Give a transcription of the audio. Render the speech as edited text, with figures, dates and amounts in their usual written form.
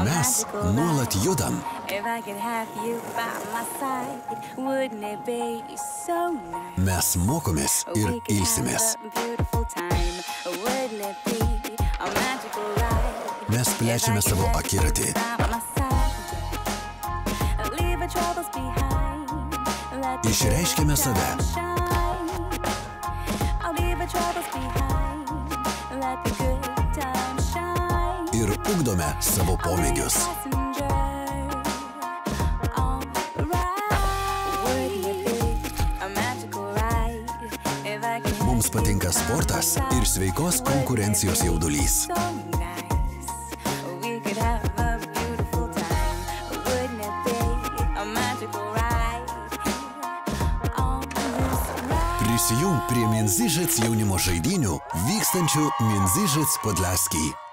Mes nuolat judam. Mes mokomės ir ilsimės. Mes plečiame savo akiratį. Išreiškiame save. Ir ugdome savo pomėgius. Mums patinka sportas ir sveikos konkurencijos jaudulys. Prisijung prie Minzyžets jaunimo žaidynių vykstančių Minzyžets Podlaski.